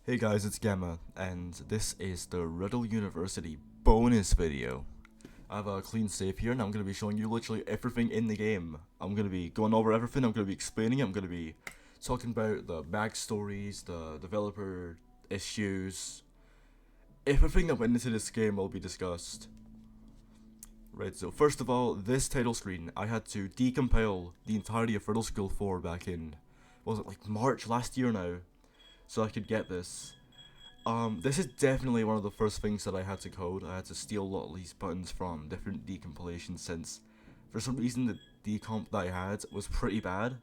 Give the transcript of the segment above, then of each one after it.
Hey guys, it's Gamma, and this is the Riddle University bonus video. I have a clean save here, and I'm going to be showing you literally everything in the game. I'm going to be going over everything, I'm going to be explaining it, I'm going to be talking about the backstories, the developer issues. Everything that went into this game will be discussed. Right, so first of all, this title screen, I had to decompile the entirety of Riddle School 4 back in, was it like March last year now? So I could get this. This is definitely one of the first things that I had to code. I had to steal a lot of these buttons from different decompilations since, for some reason, the decomp that I had was pretty bad.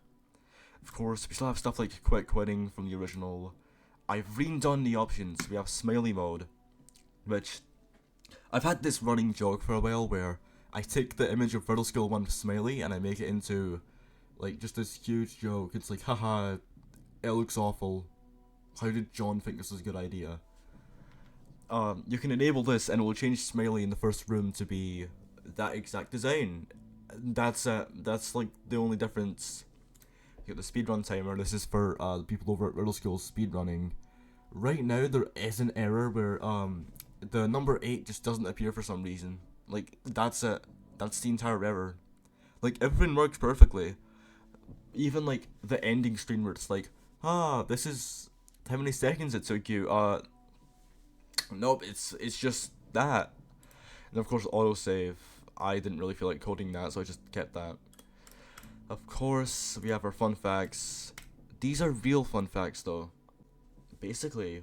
Of course, we still have stuff like quick quitting from the original. I've redone the options. We have smiley mode, which I've had this running joke for a while where I take the image of Riddle School 1 smiley and I make it into like just this huge joke. It's like, haha, it looks awful. How did John think this was a good idea? You can enable this and it will change Smiley in the first room to be that exact design. That's like the only difference. You get the speedrun timer. This is for the people over at Riddle School speedrunning. Right now there is an error where the number 8 just doesn't appear for some reason. Like that's it. That's the entire error. Like everything works perfectly. Even like the ending screen where it's like, this is how many seconds it took you. Nope, it's just that. And of course autosave. I didn't really feel like coding that, so I just kept that. Of course, we have our fun facts. These are real fun facts though. Basically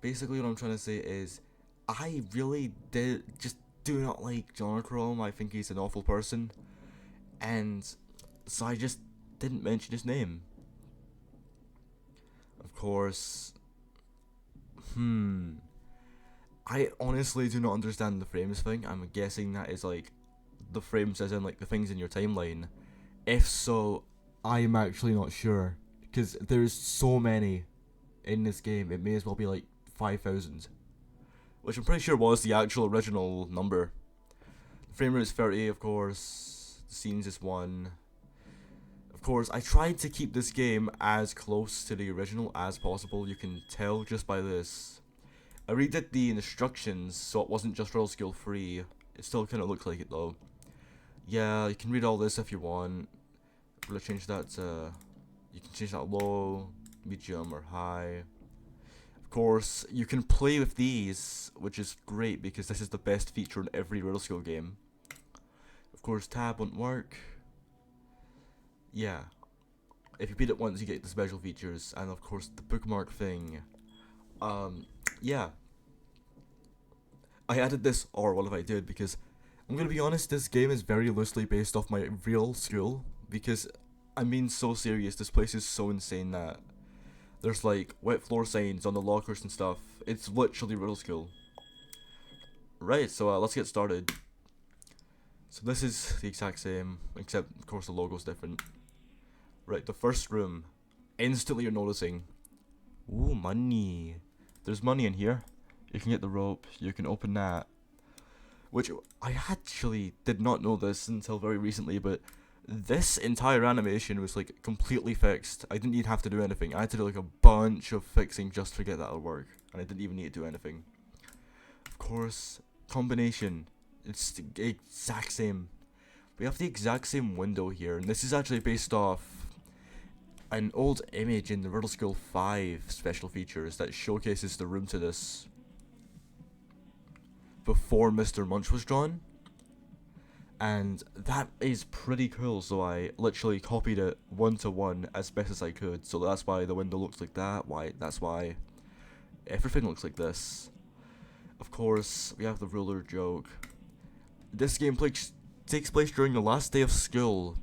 what I'm trying to say is I really just do not like John Chrome. I think he's an awful person. And so I just didn't mention his name. Of course, I honestly do not understand the frames thing. I'm guessing that is like the frames as in like the things in your timeline. If so, I'm actually not sure because there's so many in this game. It may as well be like 5,000, which I'm pretty sure was the actual original number. The frame rate is 30, of course. The scenes is 1. Of course, I tried to keep this game as close to the original as possible. You can tell just by this. I redid the instructions so it wasn't just Riddle School 3. It still kind of looks like it though. Yeah, you can read all this if you want. I'm gonna change that to... You can change that low, medium, or high. Of course, you can play with these, which is great because this is the best feature in every Riddle School game. Of course, tab won't work. Yeah, if you beat it once you get the special features, and of course the bookmark thing. Yeah, I added this, or what if I did, because I'm gonna be honest, this game is very loosely based off my real school, because I'm being so serious, this place is so insane that there's like wet floor signs on the lockers and stuff. It's literally Riddle School. Right, so let's get started. So this is the exact same, except of course the logo's different. Right, the first room. Instantly you're noticing. Ooh, money. There's money in here. You can get the rope. You can open that. Which, I actually did not know this until very recently, but this entire animation was like completely fixed. I didn't even have to do anything. I had to do like a bunch of fixing just to get that to work. And I didn't even need to do anything. Of course, combination. It's the exact same. We have the exact same window here, and this is actually based off an old image in the Riddle School 5 special features that showcases the room to this before Mr. Munch was drawn. And that is pretty cool, so I literally copied it 1-to-1 as best as I could. So that's why the window looks like that, that's why everything looks like this. Of course, we have the ruler joke. This gameplay takes place during the last day of school.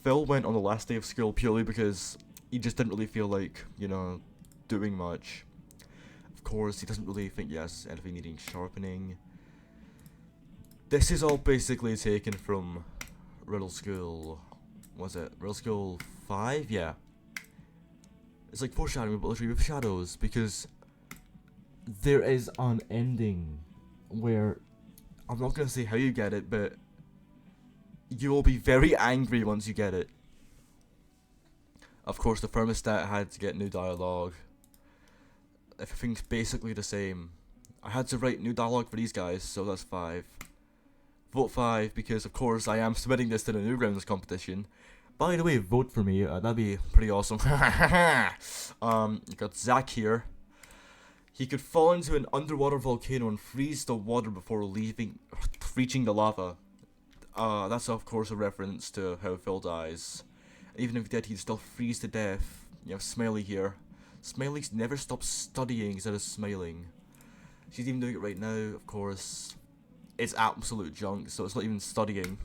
Phil went on the last day of school purely because he just didn't really feel like, doing much. Of course, he doesn't really think he has anything needing sharpening. This is all basically taken from Riddle School... Was it? Riddle School 5? Yeah. It's like foreshadowing, but literally with shadows, because there is an ending where... I'm not gonna say how you get it, but you will be very angry once you get it. Of course, the thermostat had to get new dialogue. Everything's basically the same. I had to write new dialogue for these guys, so that's 5. Vote 5 because, of course, I am submitting this to the Newgrounds competition. By the way, vote for me. That'd be pretty awesome. You got Zach here. He could fall into an underwater volcano and freeze the water before reaching the lava. That's of course a reference to how Phil dies. Even if he did, he'd still freeze to death. You have Smiley here. Smiley's never stops studying instead of smiling. She's even doing it right now, of course. It's absolute junk, so it's not even studying.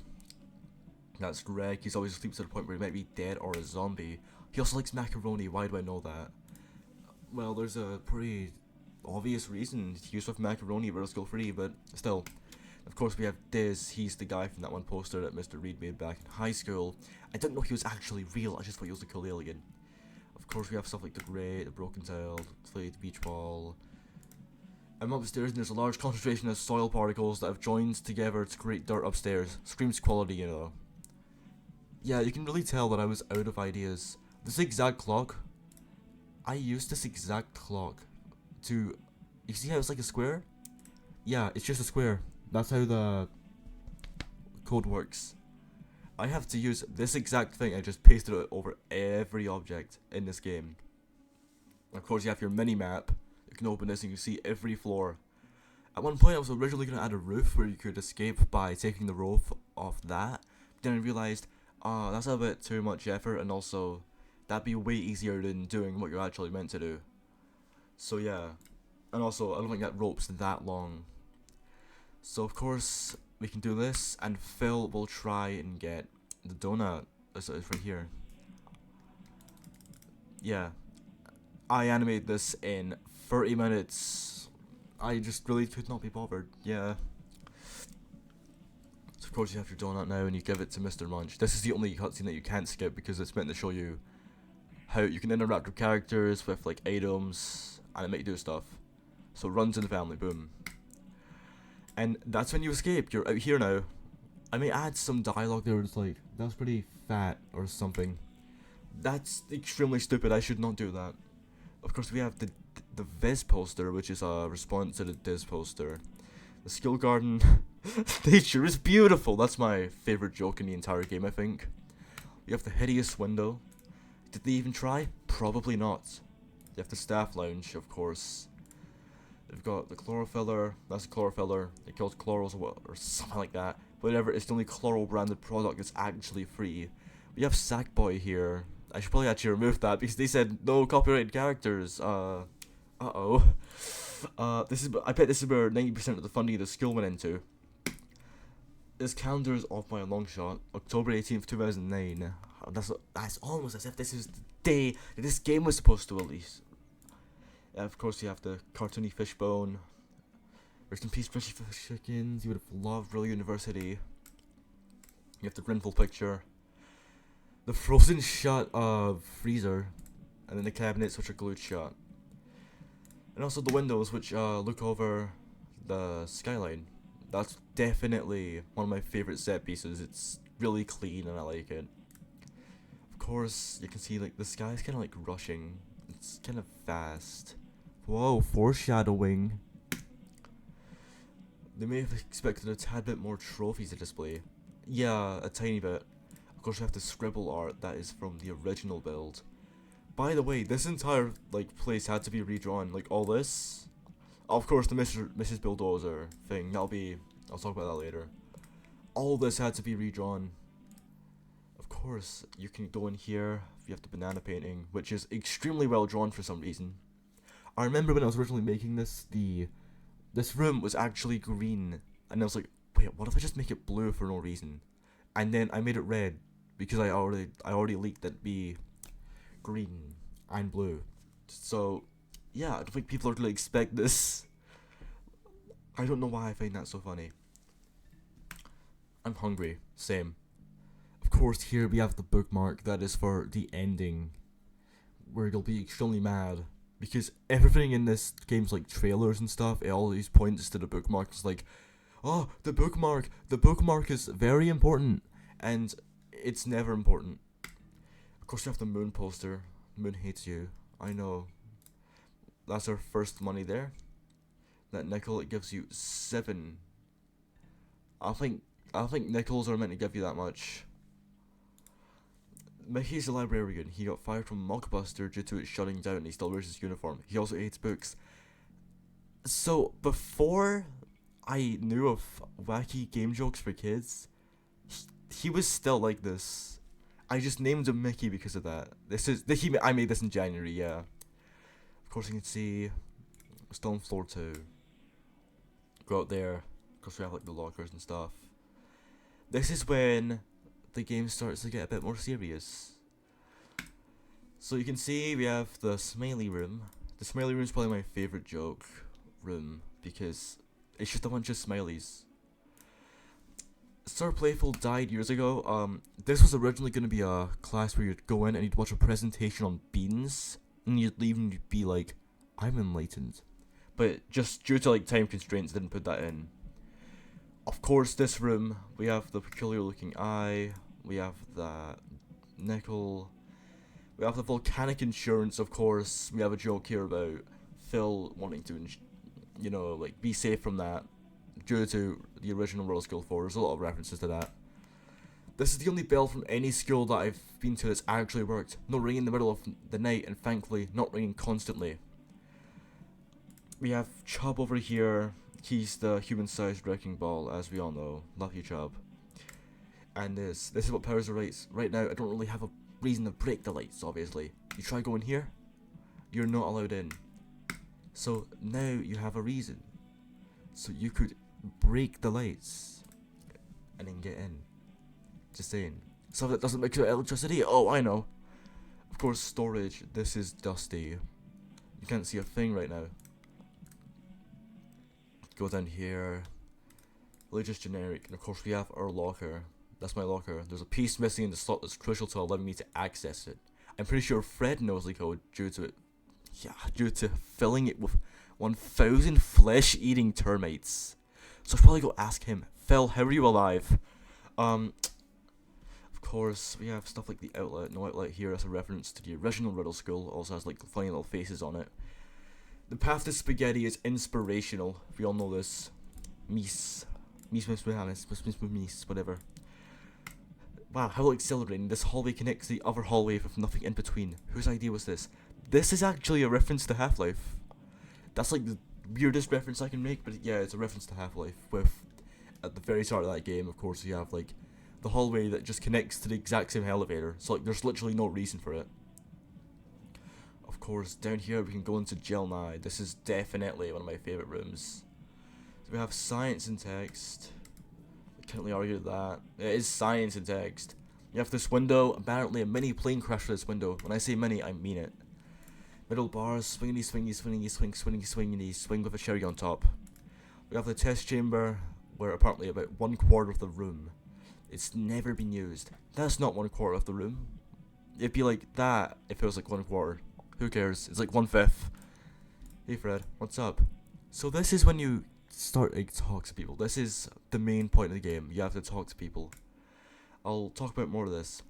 That's Greg. He's always asleep to the point where he might be dead or a zombie. He also likes macaroni. Why do I know that? Well, there's a pretty obvious reason to use with macaroni Riddle School 3, but still. Of course, we have Diz. He's the guy from that one poster that Mr. Reed made back in high school. I didn't know he was actually real. I just thought he was a cool alien. Of course, we have stuff like the grate, the broken tile, the clay, the beach ball. I'm upstairs and there's a large concentration of soil particles that have joined together to create dirt upstairs. Screams quality, you know. Yeah, you can really tell that I was out of ideas. This exact clock, I used this exact clock to... You see how it's like a square? Yeah, it's just a square. That's how the code works. I have to use this exact thing. I just pasted it over every object in this game. Of course, you have your mini-map. You can open this and you can see every floor. At one point, I was originally going to add a roof where you could escape by taking the roof off that. Then I realized, that's a bit too much effort, and also, that'd be way easier than doing what you're actually meant to do. So yeah. And also, I don't think that rope's that long. So of course, we can do this, and Phil will try and get the donut. It's right here. Yeah. I animated this in 30 minutes. I just really could not be bothered. Yeah. So of course you have your donut now, and you give it to Mr. Munch. This is the only cutscene that you can't skip because it's meant to show you how you can interact with characters, with like items, and it make you do stuff. So run to the family, boom. And that's when you escape. You're out here now. I may add some dialogue there. It's like, that was pretty fat or something. That's extremely stupid. I should not do that. Of course, we have the Viz poster, which is a response to the Diz poster. The skill garden. Nature is beautiful. That's my favorite joke in the entire game, I think. We have the hideous window. Did they even try? Probably not. You have the staff lounge, of course. They've got the chlorophyller. That's a chlorophyller. It kills chlorals or something like that. Whatever, it's the only chloral branded product that's actually free. We have Sackboy here. I should probably actually remove that because they said no copyrighted characters. Uh-oh. I bet this is where 90% of the funding of the school went into. This calendar is off by a long shot. October 18th, 2009. That's almost as if this is the day that this game was supposed to release. Of course, you have the cartoony fishbone. Rest in peace, fishy fish chickens. You would have loved Riddle University. You have the Grenfell picture. The frozen shot of Freezer. And then the cabinets, which are glued shut. And also the windows, which look over the skyline. That's definitely one of my favorite set pieces. It's really clean and I like it. Of course, you can see like the sky's kind of like rushing. It's kind of fast. Whoa, foreshadowing. They may have expected a tad bit more trophies to display. Yeah, a tiny bit. Of course, you have the scribble art that is from the original build. By the way, this entire like place had to be redrawn. Like all this. Of course, the Mrs. Bulldozer thing. I'll talk about that later. All this had to be redrawn. Of course, you can go in here. You have the banana painting, which is extremely well drawn for some reason. I remember when I was originally making this, this room was actually green, and I was like, wait, what if I just make it blue for no reason? And then I made it red because I already leaked that it'd be green and blue. So yeah, I don't think people are gonna expect this. I don't know why I find that so funny. I'm hungry. Same. Of course, here we have the bookmark that is for the ending, where you'll be extremely mad. Because everything in this game's like trailers and stuff, it always points to the bookmark. It's like, oh, the bookmark is very important, and it's never important. Of course, we have the moon poster. Moon hates you. I know. That's our first money there. That nickel, it gives you 7. I think nickels are meant to give you that much. Mickey's a librarian. He got fired from Mockbuster due to it shutting down and he still wears his uniform. He also hates books. So, before I knew of wacky game jokes for kids, he was still like this. I just named him Mickey because of that. I made this in January, yeah. Of course you can see, still on floor 2. Go out there, of course we have like the lockers and stuff. This is when the game starts to get a bit more serious. So you can see we have the smiley room. The smiley room is probably my favourite joke room because it's just a bunch of smileys. Sir Playful died years ago. This was originally going to be a class where you'd go in and you'd watch a presentation on beans and you'd leave and you'd be like, I'm enlightened. But just due to like time constraints, didn't put that in. Of course, this room, we have the peculiar looking eye, we have the nickel, we have the volcanic insurance, of course. We have a joke here about Phil wanting to, like be safe from that due to the original Riddle School 4. There's a lot of references to that. This is the only bell from any school that I've been to that's actually worked. Not ringing in the middle of the night, and thankfully, not ringing constantly. We have Chubb over here. He's the human-sized wrecking ball, as we all know. Love you, Chubb. And this is what powers the lights. Right now, I don't really have a reason to break the lights, obviously. You try going here, you're not allowed in. So now you have a reason. So you could break the lights and then get in. Just saying. Stuff that doesn't make your electricity? Oh, I know. Of course, storage. This is dusty. You can't see a thing right now. Go down here. Really just generic. And of course we have our locker. That's my locker. There's a piece missing in the slot that's crucial to allowing me to access it. I'm pretty sure Fred knows the code due to filling it with 1,000 flesh-eating termites. So I'll probably go ask him, Phil, how are you alive? Of course, we have stuff like the outlet. No outlet here as a reference to the original Riddle School. Also has like funny little faces on it. The path to spaghetti is inspirational. We all know this. Mies, whatever. Wow, how exhilarating. This hallway connects to the other hallway with nothing in between. Whose idea was this? This is actually a reference to Half-Life. That's like the weirdest reference I can make, but yeah, it's a reference to Half-Life. With, at the very start of that game, of course, you have like the hallway that just connects to the exact same elevator. So like, there's literally no reason for it. Of course, down here we can go into Gel Nye. This is definitely one of my favourite rooms. So we have science and text. I can't really argue with that. It is science and text. You have this window. Apparently a mini plane crashed through this window. When I say mini, I mean it. Middle bars, swingity, swingy, swingy, swing, swingy, swingity, swing with a cherry on top. We have the test chamber, where apparently about 1/4 of the room, it's never been used. That's not 1/4 of the room. It'd be like that if it was like 1/4. Who cares? It's like 1/5. Hey Fred, what's up? So this is when you start to talk to people. This is the main point of the game. You have to talk to people. I'll talk about more of this.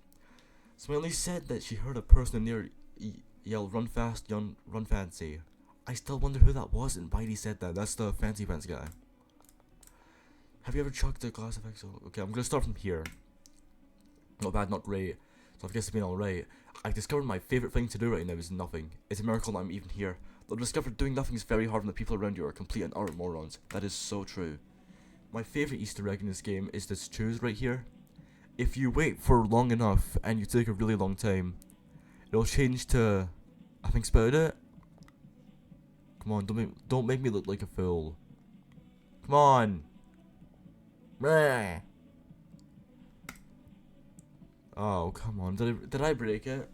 Smiley said that she heard a person near yell, "Run fast, run fancy." I still wonder who that was and why he said that. That's the fancy pants guy. Have you ever chucked a glass of XO? Okay, I'm gonna start from here. Not bad, not great. So I guess it's been alright. I discovered my favourite thing to do right now is nothing. It's a miracle that I'm even here. I've discovered doing nothing is very hard when the people around you are complete and utter morons. That is so true. My favourite Easter egg in this game is this choose right here. If you wait for long enough and you take a really long time, it'll change to, I think, spout it. Come on, don't make me look like a fool. Come on. Meh. Oh, come on. Did I break it?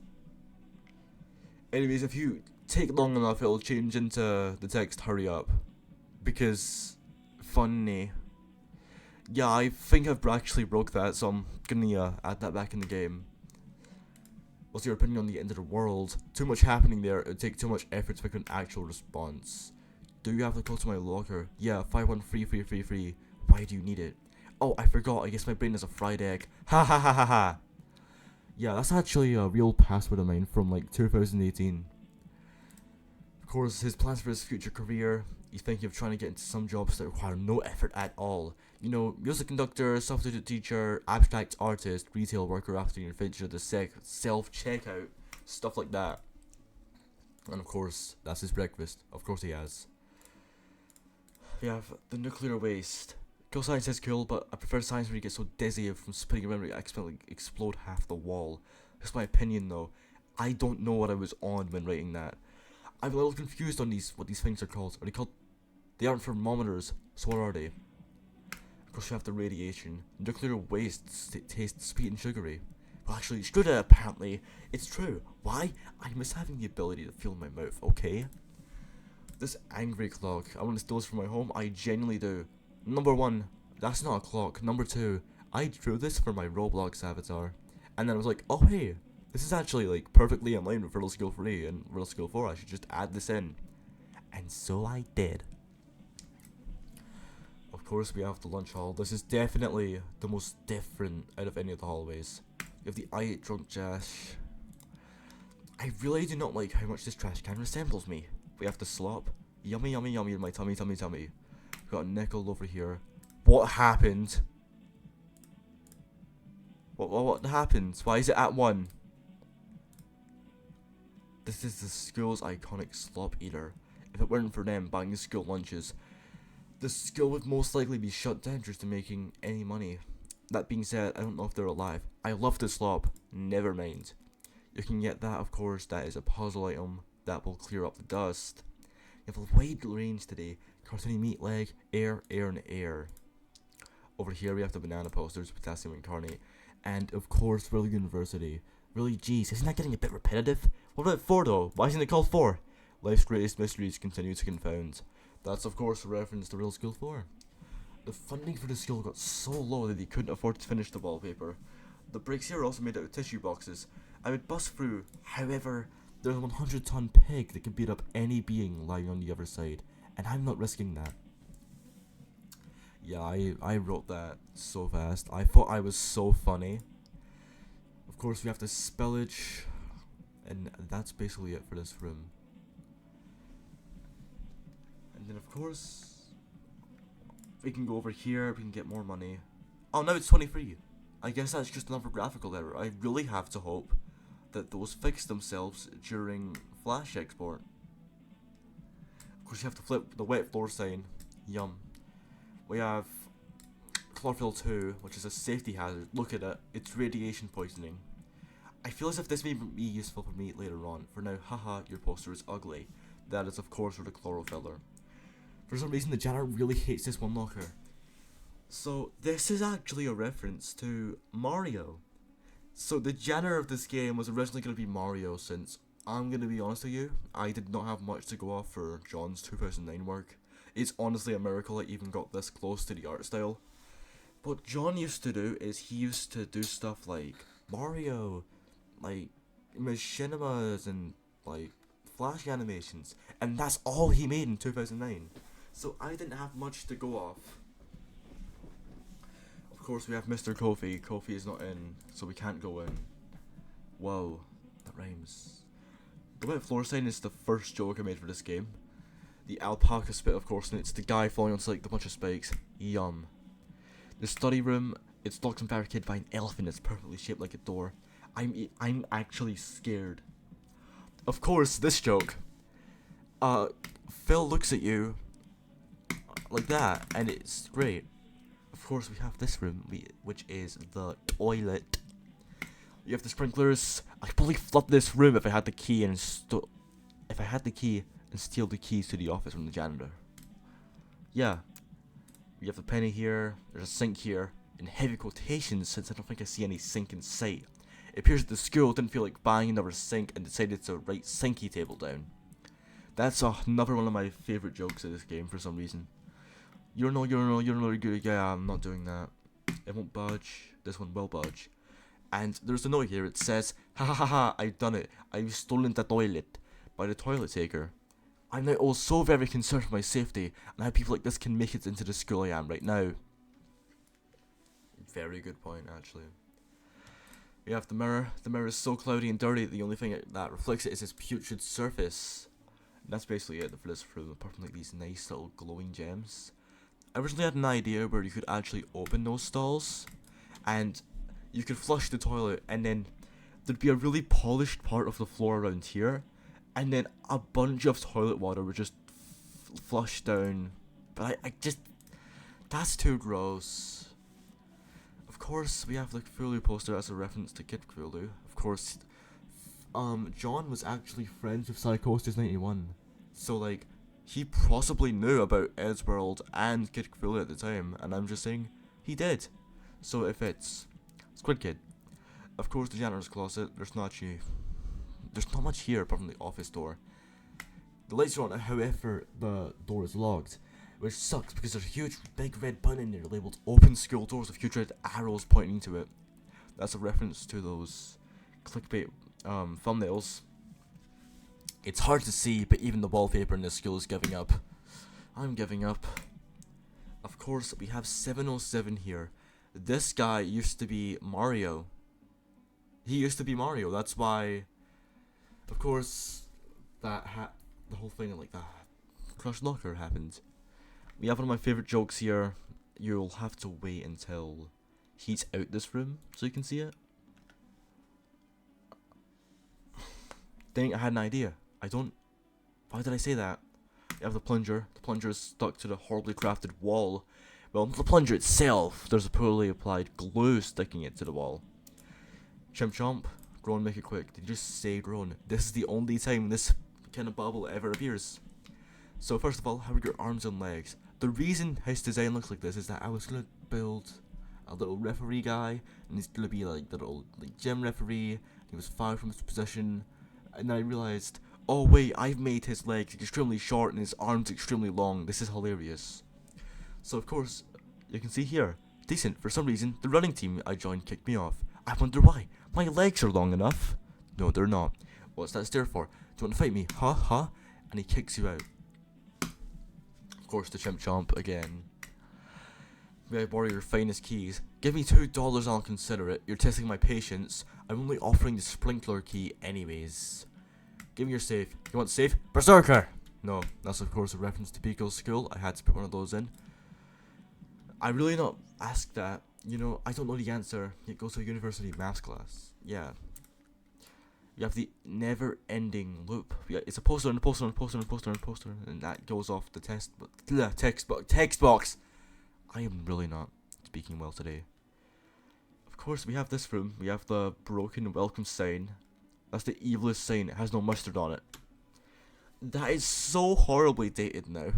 Anyways, if you take long enough, it'll change into the text hurry up. Because funny. Yeah, I think I've actually broke that, so I'm gonna add that back in the game. What's your opinion on the end of the world? Too much happening there, it would take too much effort to make an actual response. Do you have the code to my locker? Yeah, 5133333. Why do you need it? Oh, I forgot, I guess my brain is a fried egg. Ha ha ha ha ha! Yeah, that's actually a real password of mine from like 2018. Of course, his plans for his future career. He's thinking of trying to get into some jobs that require no effort at all. You know, music conductor, substitute teacher, abstract artist, retail worker after the invention of the self-checkout, stuff like that. And of course, that's his breakfast. Of course he has. We have the nuclear waste. Kill science is cool, but I prefer science where you get so dizzy from spinning around where you accidentally explode half the wall. That's my opinion though. I don't know what I was on when writing that. I'm a little confused on what these things are called. Are they called? They aren't thermometers, so what are they? Of course you have the radiation. Nuclear waste tastes sweet and sugary. Well actually, screw that apparently. It's true. Why? I miss having the ability to feel my mouth, okay? This angry clock. I want to steal this from my home. I genuinely do. Number 1, that's not a clock. Number 2, I drew this for my Roblox avatar. And then I was like, oh hey, this is actually like perfectly in line with Riddle School 3 and Riddle School 4. I should just add this in. And so I did. Of course we have the lunch hall. This is definitely the most different out of any of the hallways. You have the I Ate Drunk Josh. I really do not like how much this trash can resembles me. We have the slop. Yummy, yummy, yummy in my tummy, tummy, tummy. We've got a nickel over here. What happened? What happened? Why is it at 1? This is the school's iconic slop eater. If it weren't for them buying the school lunches, the school would most likely be shut down just to making any money. That being said, I don't know if they're alive. I love the slop. Never mind. You can get that, of course. That is a puzzle item that will clear up the dust. You have a wide range today. Cartoony meat leg, air, air, and air. Over here we have the banana posters, potassium incarnate. And of course, Riddle University. Really, geez, isn't that getting a bit repetitive? What about 4 though? Why isn't it called 4? Life's greatest mysteries continue to confound. That's of course a reference to Riddle School 4. The funding for the school got so low that they couldn't afford to finish the wallpaper. The bricks here are also made out of tissue boxes. I would bust through, however, there's a 100-ton pig that could beat up any being lying on the other side, and I'm not risking that. Yeah, I wrote that so fast. I thought I was so funny. Of course, we have the spillage, and that's basically it for this room. And then, of course, we can go over here, we can get more money. Oh, now it's 23. I guess that's just another graphical error. I really have to hope that those fix themselves during Flash export. Of course, you have to flip the wet floor sign. Yum. We have chlorophyll 2, which is a safety hazard. Look at it. It's radiation poisoning. I feel as if this may be useful for me later on. For now, haha, your poster is ugly. That is, of course, for the chlorophyller. For some reason, the janitor really hates this one locker. So, this is actually a reference to Mario. So, the janitor of this game was originally going to be Mario, since, I'm going to be honest with you, I did not have much to go off for John's 2009 work. It's honestly a miracle I even got this close to the art style. What John used to do is he used to do stuff like Mario, like machinimas and like Flash animations, and that's all he made in 2009. So I didn't have much to go off. Of course we have Mr. Kofi. Kofi is not in, so we can't go in. Whoa, that rhymes. The wet floor sign is the first joke I made for this game. The alpaca spit, of course, and it's the guy falling onto like a bunch of spikes. Yum. The study room, it's locked and barricaded by an elephant that's perfectly shaped like a door. I'm actually scared. Of course, this joke. Phil looks at you like that, and it's great. Of course, we have this room, which is the toilet. You have the sprinklers. I could probably flood this room if I had the key and steal the keys to the office from the janitor. Yeah. We have the penny here. There's a sink here. In heavy quotations, since I don't think I see any sink in sight. It appears that the school didn't feel like buying another sink and decided to write sinky table down. That's another one of my favorite jokes of this game for some reason. You're no good. Yeah, I'm not doing that. It won't budge. This one will budge. And there's a note here. It says, ha ha ha ha, I've done it. I've stolen the toilet by the toilet taker. I'm now also very concerned for my safety and how people like this can make it into the school I am right now. Very good point, actually. We have the mirror. The mirror is so cloudy and dirty, the only thing that reflects it is its putrid surface. And that's basically it for this room, apart from like these nice little glowing gems. I originally had an idea where you could actually open those stalls, and you could flush the toilet, and then there'd be a really polished part of the floor around here, and then a bunch of toilet water would just flush down. But I just, that's too gross. Of course, we have the Cthulhu poster as a reference to Kid Cthulhu. Of course, John was actually friends with Psychosis 91, so like, he possibly knew about Eddsworld and Kid Cthulhu at the time, and I'm just saying, he did. So it fits. Squid Kid. Of course, the janitor's closet, there's not much here apart from the office door. The lights are on, however, the door is locked, which sucks because there's a huge big red button in there labelled open school doors with huge red arrows pointing to it. That's a reference to those clickbait thumbnails. It's hard to see, but even the wallpaper in this school is giving up. I'm giving up. Of course, we have 707 here. This guy used to be Mario. He used to be Mario. That's why, of course, the whole thing like that Crush Locker happened. We have one of my favorite jokes here. You'll have to wait until he's out this room so you can see it. Dang, I had an idea. Why did I say that? You have the plunger. The plunger is stuck to the horribly crafted wall. Well, the plunger itself, there's a poorly applied glue sticking it to the wall. Chimp Chomp, Groan, make it quick. Did you just say groan? This is the only time this kind of bubble ever appears. So first of all, how are your arms and legs? The reason his design looks like this is that I was gonna build a little referee guy, and he's gonna be like the little gym referee. He was fired from his position, and then I realized, oh wait, I've made his legs extremely short and his arms extremely long. This is hilarious. So of course, you can see here, decent. For some reason, the running team I joined kicked me off. I wonder why. My legs are long enough. No, they're not. What's that stare for? Do you want to fight me? Huh? Huh? And he kicks you out. Of course, the Chimp Chomp again. May I borrow your finest keys? Give me $2, I'll consider it. You're testing my patience. I'm only offering the sprinkler key anyways. Give me your safe. You want safe? Berserker! No, that's of course a reference to Pico's school. I had to put one of those in. I really not ask that. You know, I don't know the answer. It goes to a university maths class. Yeah. You have the never-ending loop. Yeah, it's a poster and a poster and a poster and a poster and a poster, and that goes off the text box. I am really not speaking well today. Of course, we have this room. We have the broken welcome sign. That's the evilest sign. It has no mustard on it. That is so horribly dated now.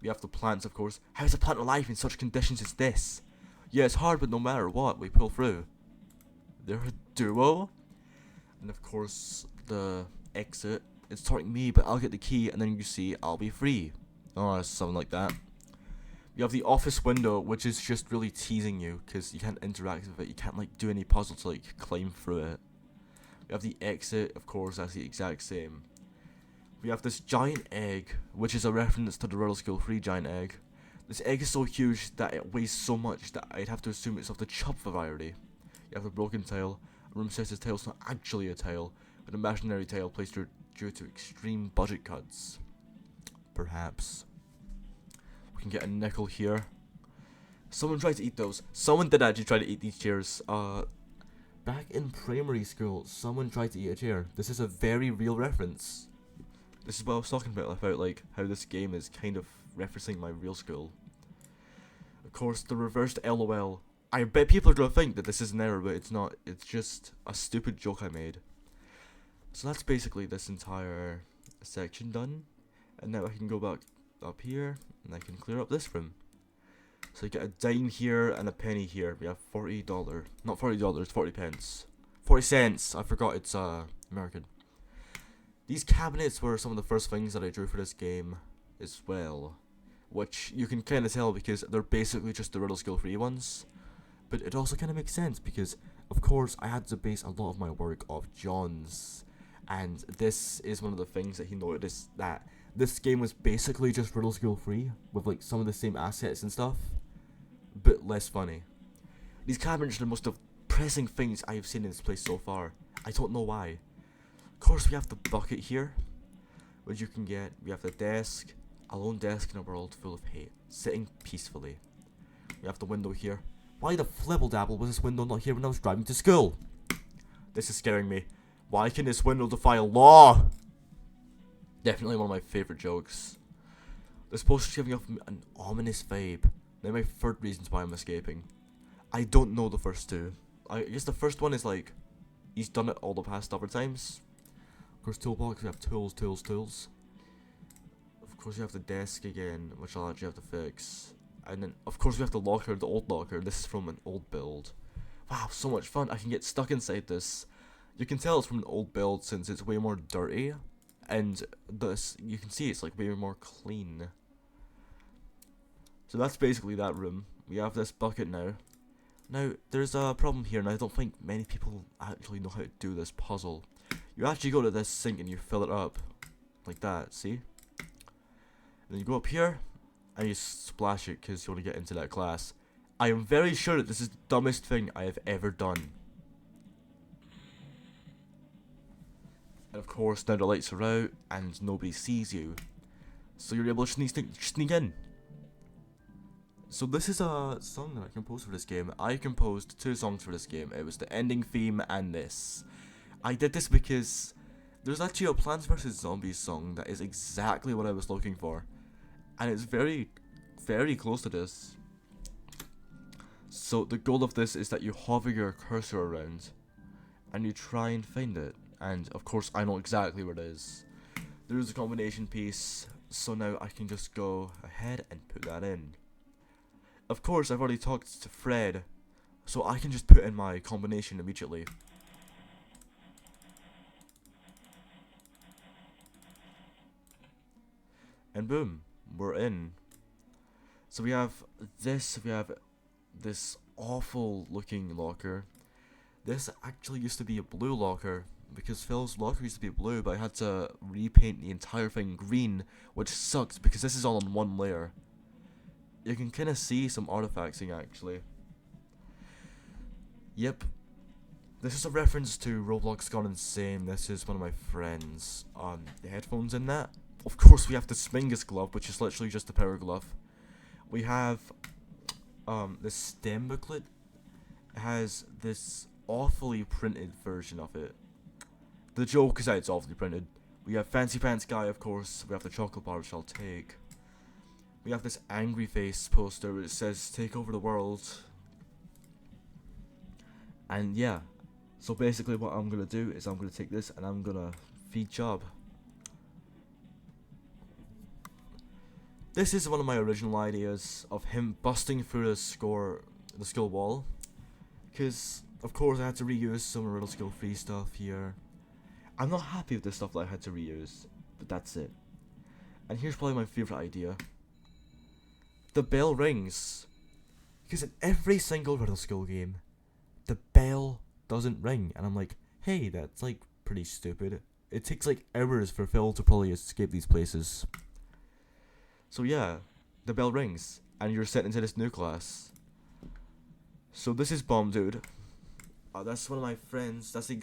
We have the plants, of course. How is a plant alive in such conditions as this? Yeah, it's hard, but no matter what, we pull through. They're a duo. And of course, the exit. It's targeting me, but I'll get the key, and then you see I'll be free. Or something like that. You have the office window, which is just really teasing you, because you can't interact with it. You can't like do any puzzles to like climb through it. We have the exit, of course, that's the exact same. We have this giant egg, which is a reference to the Riddle School 3 giant egg. This egg is so huge that it weighs so much that I'd have to assume it's of the chub variety. You have the broken tile. A room says this tile's not actually a tile, but an imaginary tile placed here due to extreme budget cuts. Perhaps. We can get a nickel here. Someone tried to eat those. Someone did actually try to eat these chairs. Back in primary school, someone tried to eat a chair. This is a very real reference. This is what I was talking about like how this game is kind of referencing my real school. Of course, the reversed LOL. I bet people are gonna think that this is an error, but it's not. It's just a stupid joke I made. So that's basically this entire section done. And now I can go back up here, and I can clear up this room. So you get a dime here and a penny here. We have $40. Not $40, 40 pence. 40 cents. I forgot it's American. These cabinets were some of the first things that I drew for this game as well. Which you can kind of tell because they're basically just the Riddle School 3 ones. But it also kind of makes sense because, of course, I had to base a lot of my work off John's. And this is one of the things that he noticed, that this game was basically just Riddle School 3 with like some of the same assets and stuff, but less funny. These cabinets are the most depressing things I have seen in this place so far. I don't know why. Of course, we have the bucket here, which you can get. We have the desk, a lone desk in a world full of hate, sitting peacefully. We have the window here. Why the flibble-dabble was this window not here when I was driving to school? This is scaring me. Why can this window defy law? Definitely one of my favourite jokes. This poster's giving off an ominous vibe. Now my third reasons why I'm escaping. I don't know the first two. I guess the first one is like, he's done it all the past other times. Of course, toolbox, we have tools. Of course, we have the desk again, which I'll actually have to fix. And then, of course, we have the locker, the old locker. This is from an old build. Wow, so much fun. I can get stuck inside this. You can tell it's from an old build since it's way more dirty. And this, you can see it's like way more clean. So that's basically that room. We have this bucket now. Now, there's a problem here, and I don't think many people actually know how to do this puzzle. You actually go to this sink and you fill it up. Like that, see? And then you go up here, and you splash it because you want to get into that class. I am very sure that this is the dumbest thing I have ever done. And of course, now the lights are out, and nobody sees you. So you're able to sneak in. So this is a song that I composed for this game. I composed 2 songs for this game. It was the ending theme and this. I did this because there's actually a Plants vs Zombies song that is exactly what I was looking for. And it's very, very close to this. So the goal of this is that you hover your cursor around and you try and find it. And of course I know exactly where it is. There's a combination piece, so now I can just go ahead and put that in. Of course, I've already talked to Fred, so I can just put in my combination immediately. And boom, we're in. So we have this awful looking locker. This actually used to be a blue locker, because Phil's locker used to be blue, but I had to repaint the entire thing green, which sucks because this is all on one layer. You can kind of see some artifacting actually. Yep. This is a reference to Roblox Gone Insane. This is one of my friends. The headphones in that. Of course we have the Smingus glove, which is literally just a power glove. We have the STEM booklet. It has this awfully printed version of it. The joke is that it's awfully printed. We have Fancy Pants Guy, of course. We have the chocolate bar, which I'll take. We have this angry face poster which says take over the world. And yeah, so basically what I'm gonna do is I'm gonna take this and I'm gonna feed Job. This is one of my original ideas of him busting through the school wall. Cause of course I had to reuse some Riddle School free stuff here. I'm not happy with the stuff that I had to reuse, but that's it. And here's probably my favourite idea. The bell rings. Because in every single Riddle School game, the bell doesn't ring. And I'm like, hey, that's like pretty stupid. It takes like hours for Phil to probably escape these places. So yeah, the bell rings. And you're sent into this new class. So this is Bomb Dude. That's one of my friends. That's the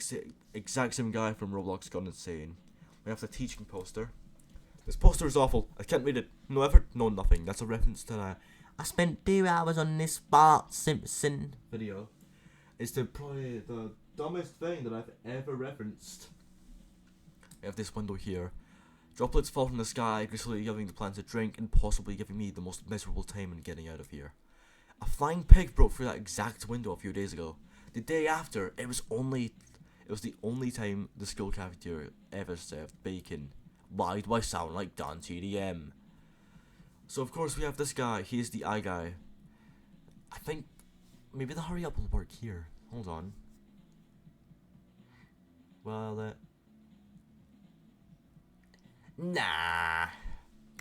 exact same guy from Roblox Gone Insane. We have the teaching poster. This poster is awful. I can't read it. No effort, no nothing. That's a reference to I spent 2 hours on this Bart Simpson video. It's probably the dumbest thing that I've ever referenced. I have this window here. Droplets fall from the sky, gracefully giving the plants a drink and possibly giving me the most miserable time in getting out of here. A flying pig broke through that exact window a few days ago. The day after, it was the only time the school cafeteria ever served bacon. Why do I sound like Dan TDM? So of course we have this guy. He's the eye guy. I think maybe the hurry up will work here. Hold on. Well, nah.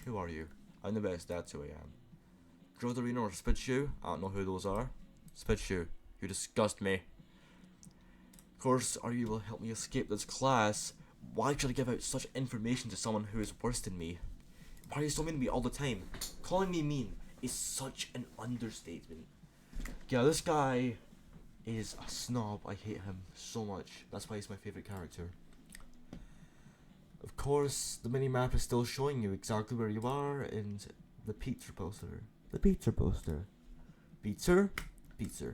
Who are you? I'm the best. That's who I am. Drotherino or Spitshoe? I don't know who those are. Spitshoe, you disgust me. Of course, are you will help me escape this class? Why should I give out such information to someone who is worse than me? Why are you so mean to me all the time? Calling me mean is such an understatement. Yeah, this guy, is a snob. I hate him so much. That's why he's my favourite character. Of course, the mini-map is still showing you exactly where you are, and the pizza poster. The pizza poster. Pizza? Pizza.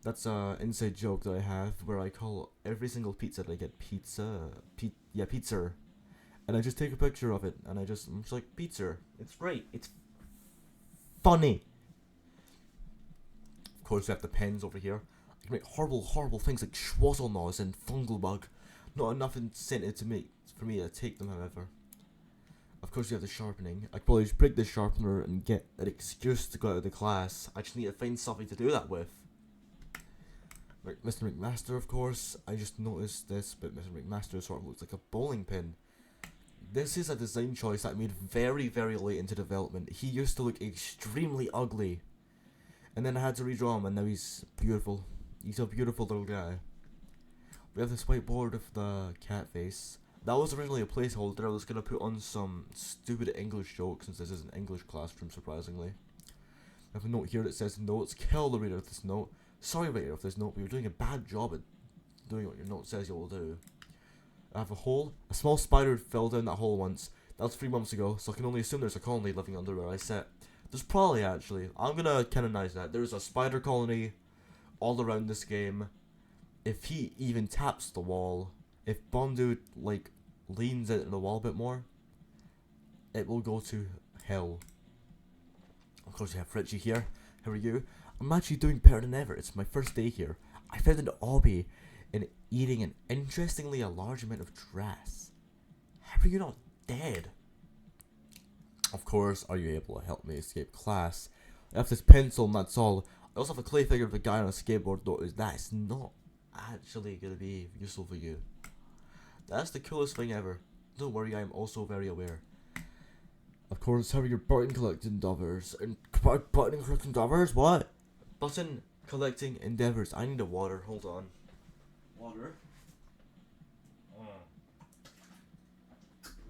That's a inside joke that I have where I call every single pizza that I get pizza. Pizza. And I just take a picture of it, and I'm just like, pizza. It's great. It's funny. Of course, we have the pens over here. I can make horrible things like schwazelnose and fungal bug. Not enough incentive for me to take them, however. Of course, you have the sharpening. I could probably just break the sharpener and get an excuse to go out of the class. I just need to find something to do that with. Like Mr. McMaster, of course. I just noticed this, but Mr. McMaster sort of looks like a bowling pin. This is a design choice that I made very late into development. He used to look extremely ugly. And then I had to redraw him, and now he's beautiful. He's a beautiful little guy. We have this whiteboard of the cat face. That was originally a placeholder. I was going to put on some stupid English jokes since this is an English classroom, surprisingly. I have a note here that says notes. Kill the reader of this note. Sorry, reader of this note, but you're doing a bad job at doing what your note says you will do. I have a hole. A small spider fell down that hole once. That was 3 months ago, so I can only assume there's a colony living under where I sit. There's probably, actually. I'm going to canonize that. There's a spider colony all around this game. If he even taps the wall, if Bondu, like, leans into the wall a bit more, it will go to hell. Of course, you have Richie here. How are you? I'm actually doing better than ever. It's my first day here. I found an hobby in eating an interestingly a large amount of grass. How are you not dead? Of course, are you able to help me escape class? I have this pencil and that's all. I also have a clay figure of a guy on a skateboard, though that's not actually going to be useful for you. That's the coolest thing ever. Don't worry, I am also very aware. Of course, how are your button collecting endeavors? Button collecting endeavors? What? Button collecting endeavors. I need a water. Hold on. Water.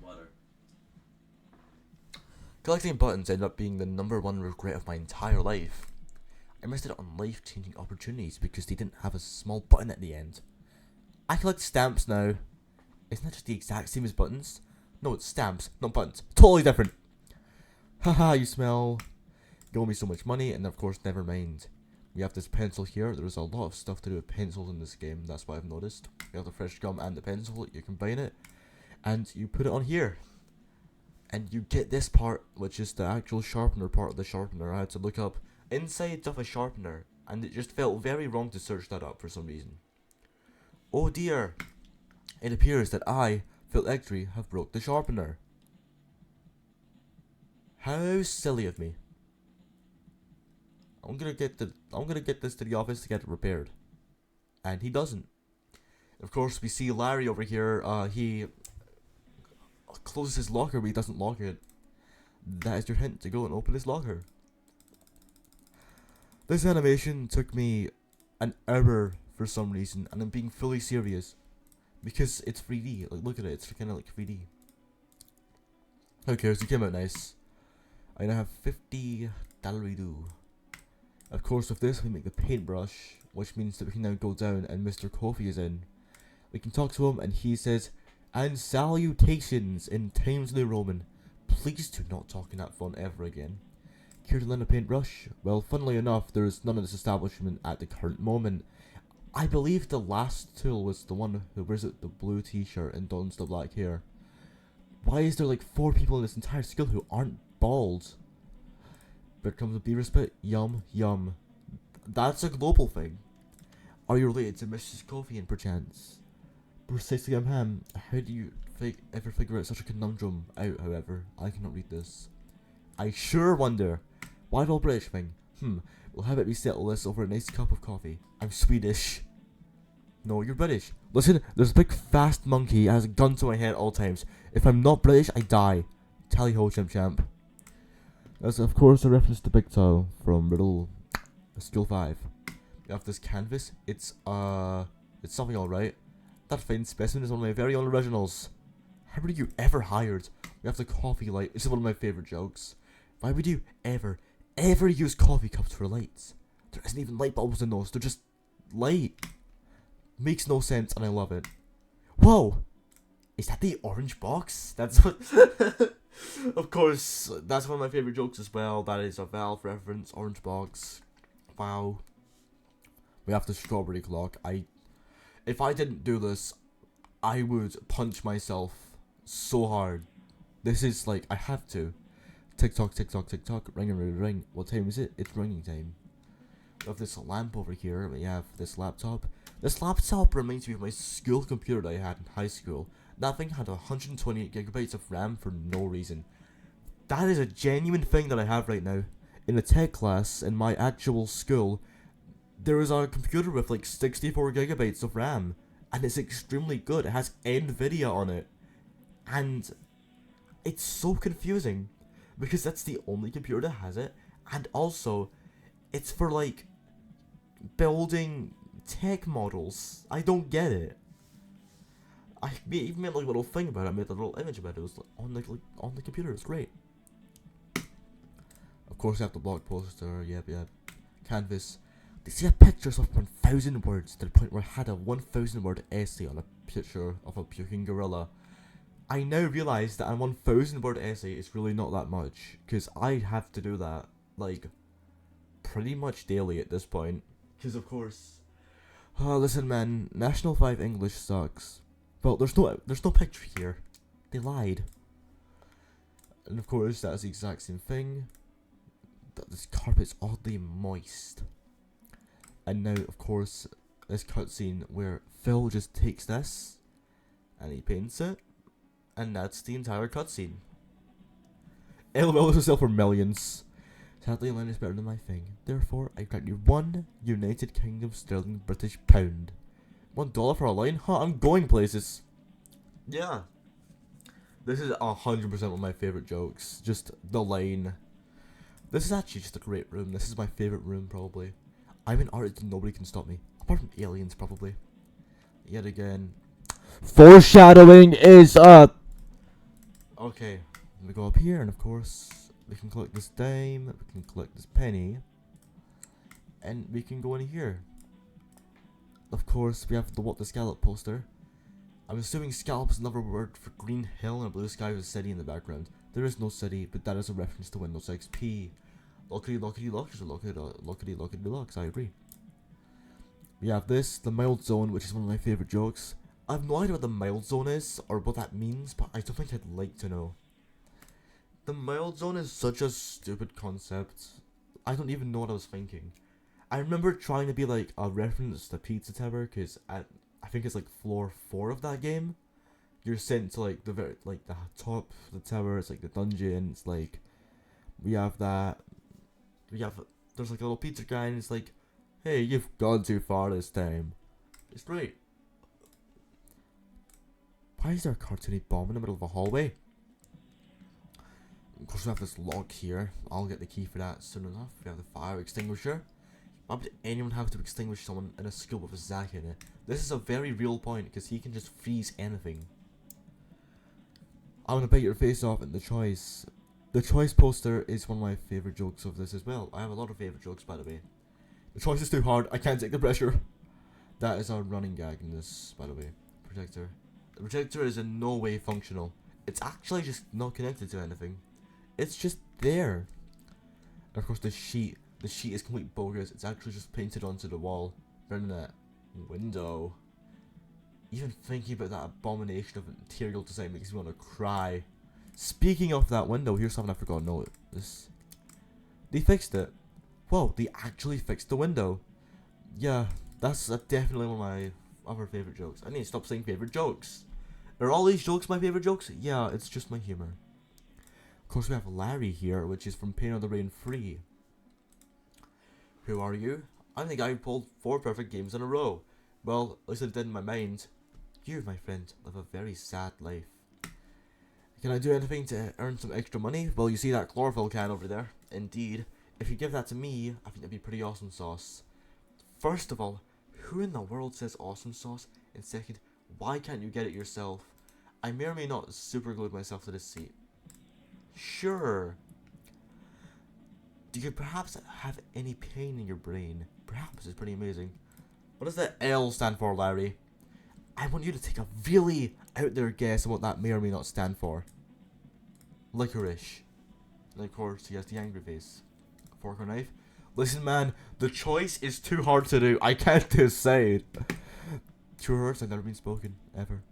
Water. Collecting buttons ended up being the #1 regret of my entire life. I missed out on life-changing opportunities because they didn't have a small button at the end. I collect stamps now. Isn't that just the exact same as buttons? No, it's stamps, not buttons. Totally different. Haha, you smell. You owe me so much money, and of course, never mind. We have this pencil here. There's a lot of stuff to do with pencils in this game. That's what I've noticed. You have the fresh gum and the pencil. You combine it, and you put it on here. And you get this part, which is the actual sharpener part of the sharpener. I had to look up inside of a sharpener, and it just felt very wrong to search that up for some reason. Oh dear. It appears that I, Phil Ectory, have broke the sharpener. How silly of me. I'm gonna get this to the office to get it repaired. And he doesn't. Of course, we see Larry over here. He closes his locker, but he doesn't lock it. That is your hint to go and open his locker. This animation took me an hour for some reason, and I'm being fully serious. Because it's 3D. Like, look at it. It's kind of like 3D. Who cares? It came out nice. I now have 50 doo. Of course, with this, we make the paintbrush, which means that we can now go down and Mr. Kofi is in. We can talk to him, and he says, "And salutations in Times New Roman. Please do not talk in that font ever again. Care to lend a paintbrush? Well, funnily enough, there is none of this establishment at the current moment. I believe the last tool was the one who wears the blue t-shirt and dons the black hair. Why is there like 4 people in this entire school who aren't bald? But comes with be respect. Yum, yum. That's a global thing. Are you related to Mrs. Coffee and perchance? Precisely, I'm Ham. How do you ever figure out such a conundrum out, however? I cannot read this. I sure wonder. Why the all British thing? Well, how about we settle this over a nice cup of coffee? I'm Swedish. No, you're British. Listen, there's a big fast monkey that has a gun to my head at all times. If I'm not British, I die. Tally ho, chimp champ. That's of course a reference to Big Toe from Riddle School 5. We have this canvas. It's something alright. That fine specimen is one of my very own originals. How were you ever hired? We have the coffee light. This is one of my favorite jokes. Why would you ever use coffee cups for lights? There isn't even light bulbs in those. They're just light. Makes no sense, and I love it. Whoa! Is that the orange box? That's what... Of course, that's one of my favorite jokes as well. That is a Valve reference, orange box. Wow. We have the strawberry clock. If I didn't do this, I would punch myself so hard. This is like, I have to. Tick tock, tick tock, tick tock, ring, ring, ring. What time is it? It's ringing time. We have this lamp over here. We have this laptop. This laptop reminds me of my school computer that I had in high school. That thing had 128 gigabytes of RAM for no reason. That is a genuine thing that I have right now. In a tech class in my actual school, there is a computer with like 64 gigabytes of RAM. And it's extremely good. It has NVIDIA on it. And it's so confusing. Because that's the only computer that has it. And also, it's for like building tech models. I don't get it. I even made like a little thing about it. I made a little image about it. It was like, on the computer. It's great. Of course, I have the blog poster. Yep. Canvas. They see pictures of 1,000 words to the point where I had a 1,000 word essay on a picture of a puking gorilla. I now realise that a 1,000 word essay is really not that much, because I have to do that, like, pretty much daily at this point. Because of course, listen man, National 5 English sucks. Well, there's no picture here. They lied. And of course, that is the exact same thing. This carpet's oddly moist. And now, of course, this cutscene where Phil just takes this and he paints it, and that's the entire cutscene. LOL is sell for millions. Sadly, line is better than my thing. Therefore, I grant you 1 United Kingdom sterling British pound. $1 for a line? Huh, I'm going places. Yeah. This is 100% one of my favorite jokes. Just the line. This is actually just a great room. This is my favorite room, probably. I'm an artist and nobody can stop me. Apart from aliens, probably. Yet again. Foreshadowing is up! Okay. We go up here, and of course, we can collect this dime. We can collect this penny. And we can go in here. Of course, we have the Scallop poster. I'm assuming scallop is another word for green hill and a blue sky with a city in the background. There is no city, but that is a reference to Windows XP. Lockety locks, I agree. We have this, the mild zone, which is one of my favorite jokes. I have no idea what the mild zone is, or what that means, but I don't think I'd like to know. The mild zone is such a stupid concept. I don't even know what I was thinking. I remember trying to be like a reference to Pizza Tower, because I think it's like floor 4 of that game. You're sent to like the top of the tower. It's like the dungeon. It's like we have that. There's like a little pizza guy, and it's like, hey, you've gone too far this time. It's great. Why is there a cartoony bomb in the middle of a hallway? Of course, we have this lock here. I'll get the key for that soon enough. We have the fire extinguisher. Why would anyone have to extinguish someone in a school with a Zack in it? This is a very real point, because he can just freeze anything. I'm gonna bite your face off in the choice. The choice poster is one of my favorite jokes of this as well. I have a lot of favorite jokes, by the way. The choice is too hard. I can't take the pressure. That is our running gag in this, by the way. Projector. The projector is in no way functional. It's actually just not connected to anything. It's just there. And of course, the sheet. The sheet is complete bogus. It's actually just painted onto the wall. Running that window. Even thinking about that abomination of interior design makes me want to cry. Speaking of that window, here's something I forgot to notice. They fixed it. Whoa, they actually fixed the window. Yeah, that's definitely one of my other favorite jokes. I need to stop saying favorite jokes. Are all these jokes my favorite jokes? Yeah, it's just my humor. Of course, we have Larry here, which is from Pain of the Rain 3. Who are you? I'm the guy who pulled 4 perfect games in a row. Well, at least I did in my mind. You, my friend, live a very sad life. Can I do anything to earn some extra money? Well, you see that chlorophyll can over there? Indeed. If you give that to me, I think that'd be pretty awesome sauce. First of all, who in the world says awesome sauce? And second, why can't you get it yourself? I may or may not super glued myself to this seat. Sure. Do you perhaps have any pain in your brain? Perhaps it's pretty amazing. What does the L stand for, Larry? I want you to take a really out there guess on what that may or may not stand for. Licorice. And of course, he has the angry face. Fork or knife? Listen, man, the choice is too hard to do. I can't decide. True words have never been spoken, ever.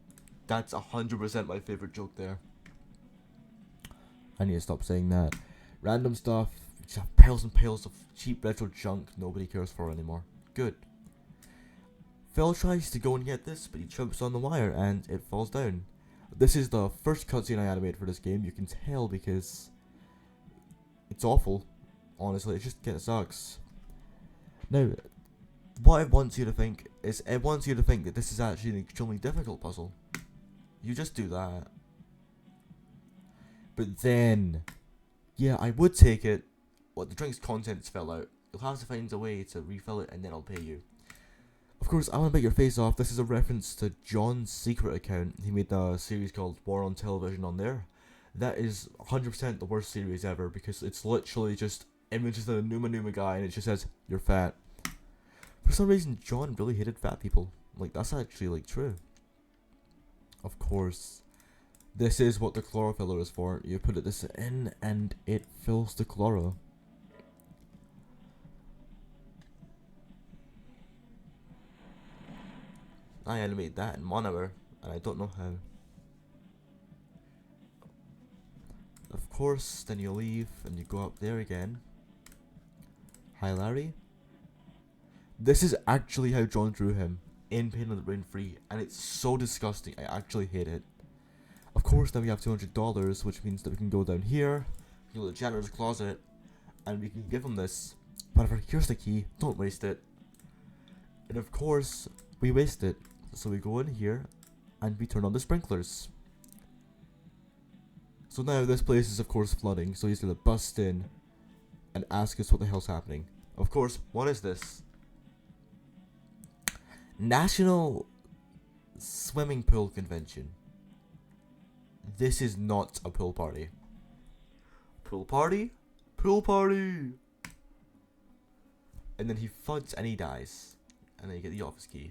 That's 100% my favorite joke there. I need to stop saying that. Random stuff. Just have piles and piles of cheap retro junk nobody cares for anymore. Good. Phil tries to go and get this, but he trips on the wire and it falls down. This is the first cutscene I animated for this game. You can tell because it's awful. Honestly, it just kind of sucks. Now, what it wants you to think is it wants you to think that this is actually an extremely difficult puzzle. You just do that. But then, yeah, I would take it. Well, the drink's contents fell out. You'll have to find a way to refill it and then I'll pay you. Of course, I want to bite your face off. This is a reference to John's secret account. He made a series called War on Television on there. That is 100% the worst series ever because it's literally just images of a Numa guy and it just says, "You're fat." For some reason, John really hated fat people. Like, that's actually, like, true. Of course, this is what the chlorophyller is for. You put this in and it fills the chloro. I animated that in 1 hour, and I don't know how. Of course, then you leave, and you go up there again. Hi, Larry. This is actually how John drew him, in Pain of the Brain Free, and it's so disgusting, I actually hate it. Of course, then we have $200, which means that we can go down here, go to the janitor's closet, and we can give him this. Whatever, here's the key, don't waste it. And of course, we waste it. So we go in here, and we turn on the sprinklers. So now this place is of course flooding, so he's gonna bust in and ask us what the hell's happening. Of course, what is this? National Swimming Pool Convention. This is not a pool party. Pool party? Pool party! And then he fuds and he dies. And then you get the office key.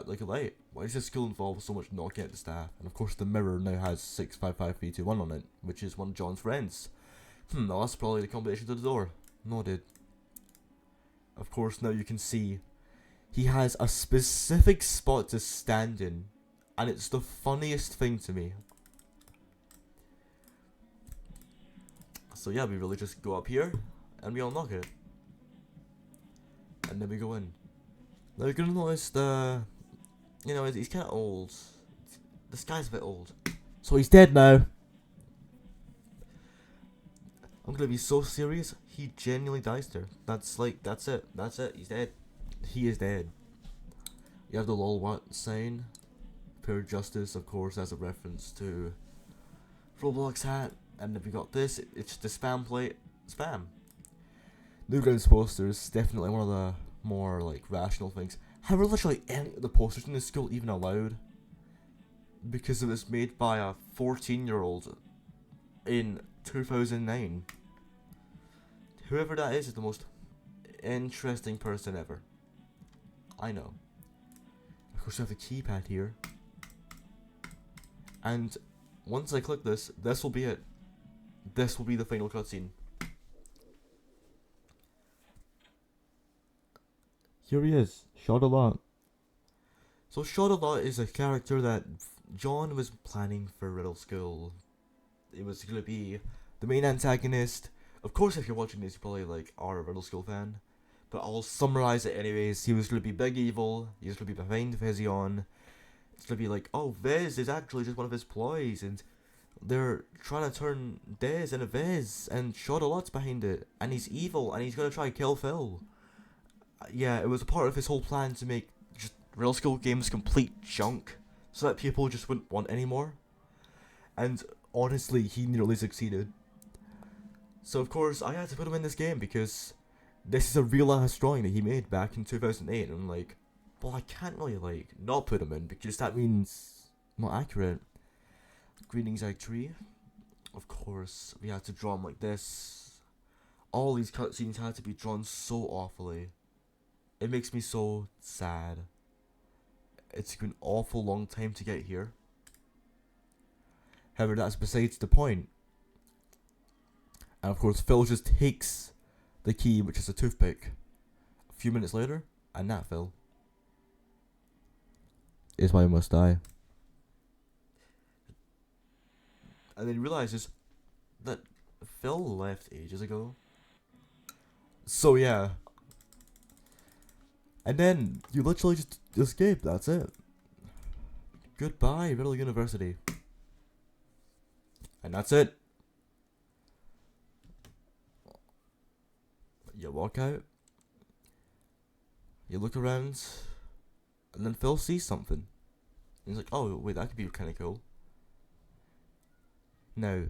Like a light. Why does this school involve so much knocking out the staff? And of course the mirror now has 655321 on it, which is one of John's friends. Well, that's probably the combination to the door. Noted. Of course now you can see he has a specific spot to stand in, and it's the funniest thing to me. So yeah, we really just go up here, and we unlock it. And then we go in. Now you're gonna notice you know, he's kind of old. This guy's a bit old. So he's dead now. I'm gonna be so serious. He genuinely dies there. That's it. That's it. He's dead. He is dead. You have the lol what sign. Pure justice, of course, as a reference to Roblox hat. And if we got this, it's the spam plate. Spam. Newgrounds posters, definitely one of the more like rational things. However, literally any of the posters in this school even allowed, because it was made by a 14-year-old in 2009. Whoever that is the most interesting person ever. I know. Of course, we have the keypad here, and once I click this, this will be it. This will be the final cutscene. Here he is, Shot-a-Lot. So Shot-a-Lot is a character that John was planning for Riddle School. It was going to be the main antagonist. Of course, if you're watching this, you probably are a Riddle School fan. But I'll summarize it anyways. He was going to be big evil. He was going to be behind Vizion. It's going to be like, oh, Viz is actually just one of his ploys. And they're trying to turn Dez into Viz. And Shot-a-Lot's behind it. And he's evil. And he's going to try to kill Phil. Yeah, it was a part of his whole plan to make just Riddle School games complete junk, so that people just wouldn't want anymore. And honestly, he nearly succeeded. So of course, I had to put him in this game because this is a real ass drawing that he made back in 2008, and I'm like, well, I can't really not put him in because that means not accurate. Greetings, Egg Tree. Of course, we had to draw him like this. All these cutscenes had to be drawn so awfully. It makes me so sad. It's taken an awful long time to get here. However, that's besides the point. And of course, Phil just takes the key, which is a toothpick. A few minutes later, and that Phil is why I must die. And then he realizes that Phil left ages ago. So yeah. And then you literally just escape, that's it. Goodbye, Riddle University. And that's it. You walk out. You look around. And then Phil sees something. He's like, oh wait, that could be kinda cool. Now,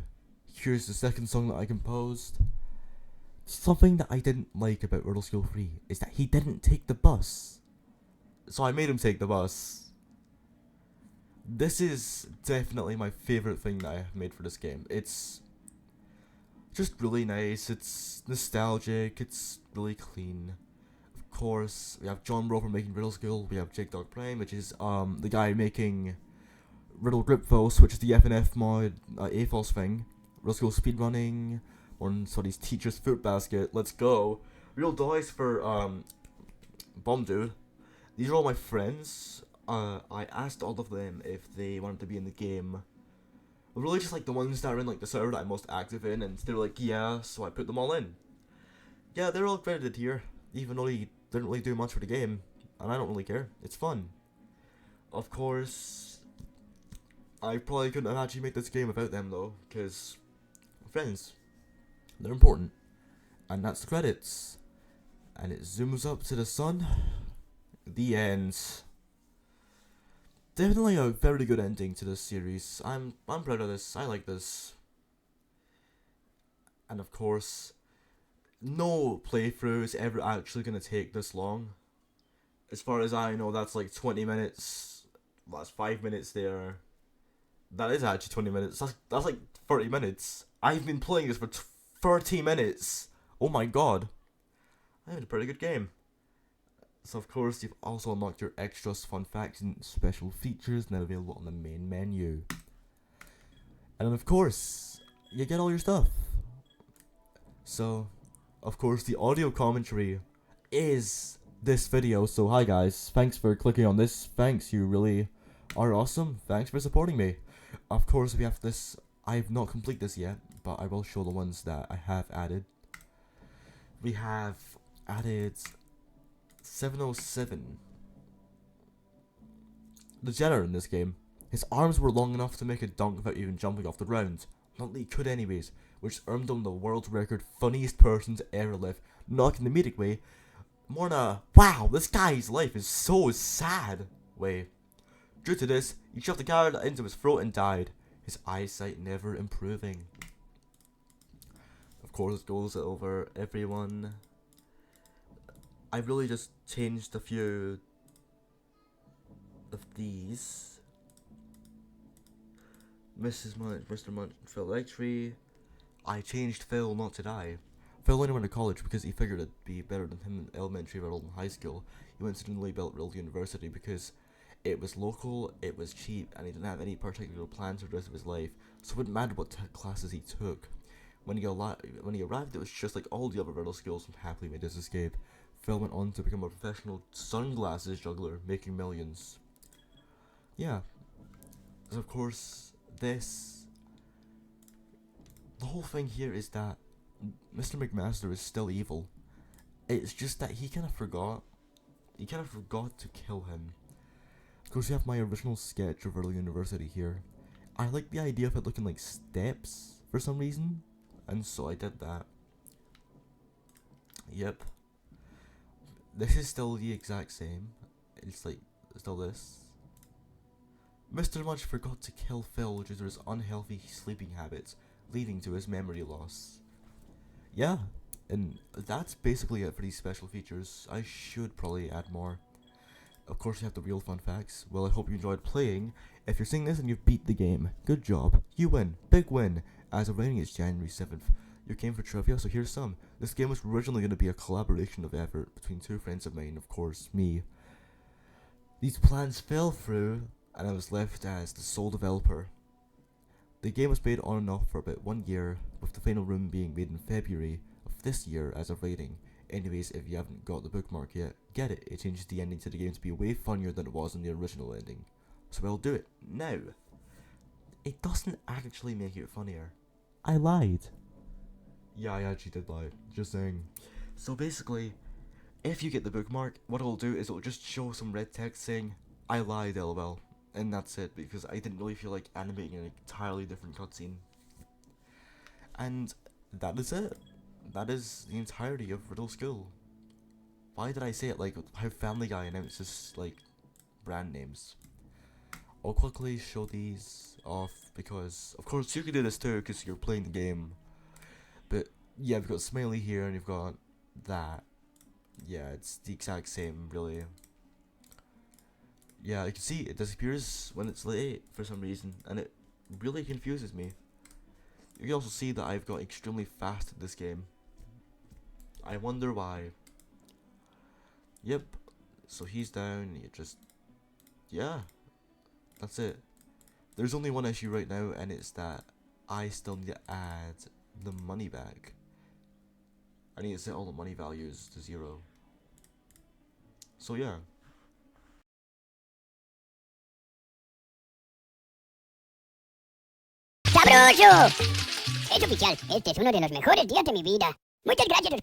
here's the second song that I composed. Something that I didn't like about Riddle School 3 is that he didn't take the bus. So I made him take the bus. This is definitely my favourite thing that I have made for this game. It's just really nice, it's nostalgic, it's really clean. Of course, we have John Roper making Riddle School, we have Jake Dog Prime, which is the guy making Riddle Gripfos, which is the FNF mod AFOS thing. Riddle School speedrunning, on somebody's teacher's fruit basket, let's go. Real dice for Bomb Dude. These are all my friends. I asked all of them if they wanted to be in the game. Really just like the ones that are in like the server that I'm most active in, and they were like, yeah, so I put them all in. Yeah, they're all credited here, even though they didn't really do much for the game, and I don't really care. It's fun. Of course, I probably couldn't have actually made this game without them though, because friends, they're important. And that's the credits. And it zooms up to the sun. The end. Definitely a very good ending to this series. I'm proud of this. I like this. And of course, no playthrough is ever actually gonna take this long. As far as I know, that's like 20 minutes. Well, that's 5 minutes there. That is actually 20 minutes. That's like 30 minutes. I've been playing this for 30 minutes. Oh my god. I had a pretty good game. So of course, you've also unlocked your extras, fun facts, and special features now available on the main menu. And then of course, you get all your stuff. So, of course, the audio commentary is this video. So hi guys, thanks for clicking on this. Thanks, you really are awesome. Thanks for supporting me. Of course, we have this. I've not completed this yet, but I will show the ones that I have added. We have added 707. The janitor in this game. His arms were long enough to make a dunk without even jumping off the ground. Not that he could anyways, which earned him the world record funniest person to ever live. Not in the comedic way, more in a, wow, this guy's life is so sad way. Due to this, he shoved the card into his throat and died, his eyesight never improving. Of course, it goes over everyone. I really just changed a few of these. Mrs. Munch, Mr. Munch, Phil Lectree. I changed Phil not to die. Phil only went to college because he figured it'd be better than him in elementary Riddle in high school. He went to newly built Riddle University because it was local, it was cheap, and he didn't have any particular plans for the rest of his life, so it wouldn't matter what classes he took. When he arrived, it was just like all the other Riddle schools and happily made his escape. Phil went on to become a professional sunglasses juggler, making millions. Yeah. So of course, the whole thing here is that Mr. McMaster is still evil. It's just that he kind of forgot. He kind of forgot to kill him. Of course, you have my original sketch of Riddle University here. I like the idea of it looking like steps for some reason, and so I did that. Yep. This is still the exact same. It's like, still this. Mr. Munch forgot to kill Phil due to his unhealthy sleeping habits, leading to his memory loss. Yeah, and that's basically it for these special features. I should probably add more. Of course, you have the real fun facts. Well, I hope you enjoyed playing. If you're seeing this and you've beat the game, good job. You win. Big win. As of writing, it's January 7th. You came for trivia, so here's some. This game was originally going to be a collaboration of effort between two friends of mine, of course, me. These plans fell through, and I was left as the sole developer. The game was made on and off for about 1 year, with the final room being made in February of this year as of writing. Anyways, if you haven't got the bookmark yet, get it. It changes the ending to the game to be way funnier than it was in the original ending. So I'll do it now. It doesn't actually make it funnier. I lied. Yeah, I actually did lie. Just saying. So basically, if you get the bookmark, what it'll do is it'll just show some red text saying, I lied, LOL. And that's it, because I didn't really feel like animating an entirely different cutscene. And that is it. That is the entirety of Riddle School. Why did I say it like how Family Guy announces like brand names? I'll quickly show these off because of course you can do this too because you're playing the game. But yeah, we've got Smiley here and you've got that. Yeah, it's the exact same really. Yeah, you can see it disappears when it's late for some reason and it really confuses me. You can also see that I've got extremely fast at this game. I wonder why. Yep, so he's down, you just, yeah, that's it. There's only one issue right now and it's that I still need to add the money back. I need to set all the money values to 0. So yeah. ¡Sabroso! Es oficial, este es uno de los mejores días de mi vida. Muchas gracias, Oscar.